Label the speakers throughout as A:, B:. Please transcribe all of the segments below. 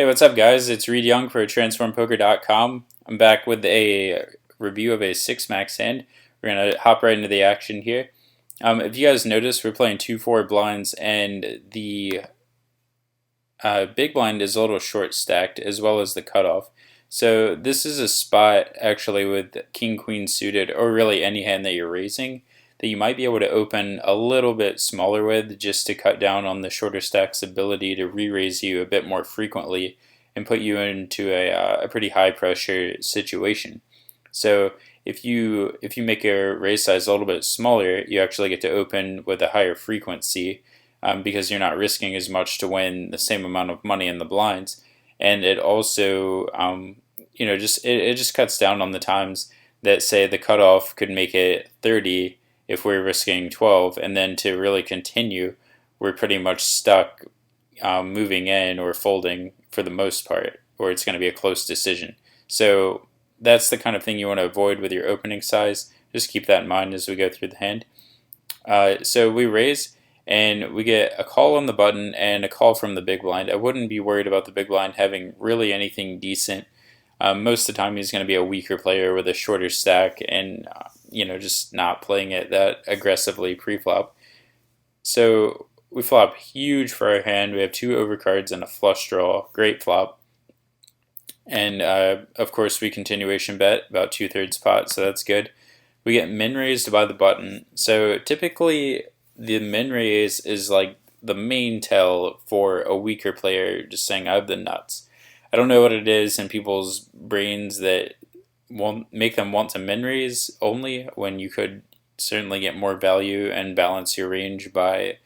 A: Hey, what's up, guys? It's Reed Young for TransformPoker.com. I'm back with a review of a 6-max hand. We're going to hop right into the action here. If you guys notice, we're playing 2-4 blinds, and the big blind is a little short stacked, as well as the cutoff. So this is a spot, actually, with King-Queen suited, or really any hand that you're raising, that you might be able to open a little bit smaller with, just to cut down on the shorter stack's ability to re-raise you a bit more frequently and put you into a pretty high pressure situation. So if you make your raise size a little bit smaller, you actually get to open with a higher frequency, because you're not risking as much to win the same amount of money in the blinds. And it also it just cuts down on the times that, say, the cutoff could make it 30 if we're risking 12, and then to really continue, we're pretty much stuck moving in or folding for the most part, or it's going to be a close decision. So that's the kind of thing you want to avoid with your opening size. Just keep that in mind as we go through the hand. So we raise, and we get a call on the button and a call from the big blind. I wouldn't be worried about the big blind having really anything decent. Most of the time he's going to be a weaker player with a shorter stack and just not playing it that aggressively pre-flop. So we flop huge for our hand. We have 2 overcards and a flush draw. Great flop. And of course we continuation bet about 2/3 pot, so that's good. We get min raised by the button. So typically the min raise is like the main tell for a weaker player just saying, I have the nuts. I don't know what it is in people's brains that won't make them want to min raise only, when you could certainly get more value and balance your range by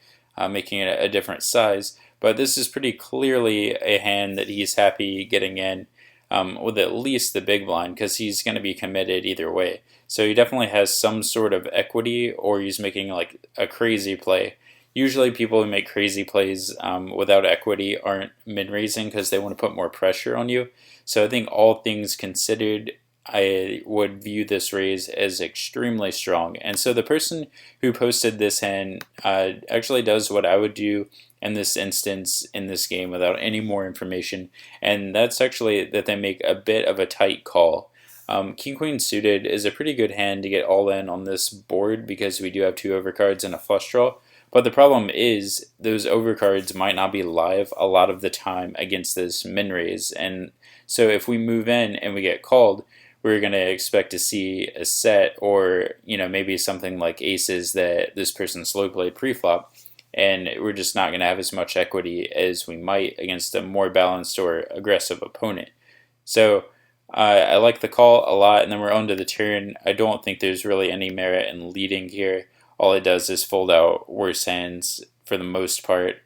A: making it a different size. But this is pretty clearly a hand that he's happy getting in with at least the big blind, because he's going to be committed either way. So he definitely has some sort of equity, or he's making like a crazy play. Usually people who make crazy plays without equity aren't min-raising because they want to put more pressure on you. So I think all things considered, I would view this raise as extremely strong. And so the person who posted this hand actually does what I would do in this instance in this game without any more information. And that's actually that they make a bit of a tight call. King-Queen suited is a pretty good hand to get all in on this board because we do have 2 overcards and a flush draw. But the problem is those overcards might not be live a lot of the time against this min raise. And so if we move in and we get called, we're going to expect to see a set, or maybe something like aces that this person slow played pre-flop, and we're just not going to have as much equity as we might against a more balanced or aggressive opponent. So I like the call a lot, and then we're on to the turn. I don't think there's really any merit in leading here. All it does is fold out worse hands for the most part.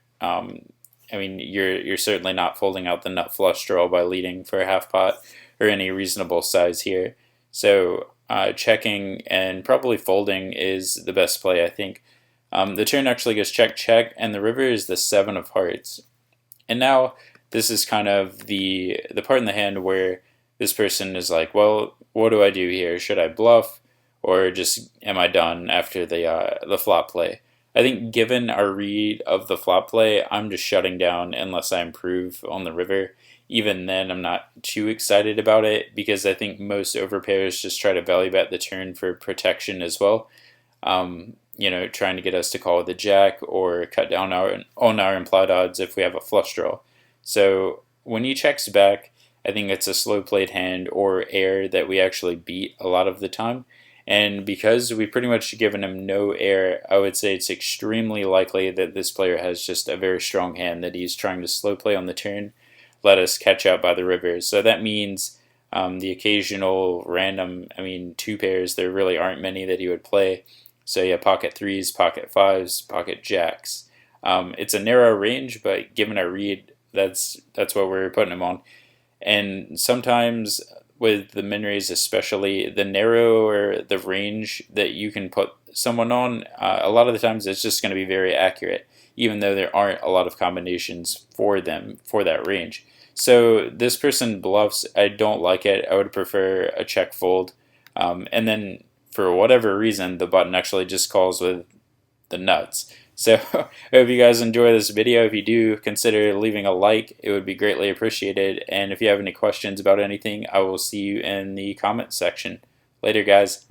A: You're certainly not folding out the nut flush draw by leading for a half pot or any reasonable size here. So checking and probably folding is the best play, I think. The turn actually goes check, check, and the river is the 7 of hearts. And now this is kind of the part in the hand where this person is like, well, what do I do here? Should I bluff, or just am I done after the flop play? I think given our read of the flop play, I'm just shutting down unless I improve on the river. Even then, I'm not too excited about it because I think most overpairs just try to value bet the turn for protection as well. Trying to get us to call with the jack or cut down on our implied odds if we have a flush draw. So when he checks back, I think it's a slow played hand or air that we actually beat a lot of the time. And because we pretty much given him no air, I would say it's extremely likely that this player has just a very strong hand that he's trying to slow play on the turn, let us catch out by the river. So that means the occasional random, 2 pairs, there really aren't many that he would play. So yeah, pocket 3s, pocket 5s, pocket jacks. It's a narrow range, but given our read, that's what we're putting him on. And sometimes with the min raise especially, the narrower the range that you can put someone on, a lot of the times it's just going to be very accurate, even though there aren't a lot of combinations for them for that range. So this person bluffs. I don't like it. I would prefer a check fold. And then for whatever reason, the button actually just calls with the nuts. So I hope you guys enjoy this video. If you do, consider leaving a like. It would be greatly appreciated. And if you have any questions about anything, I will see you in the comment section. Later, guys.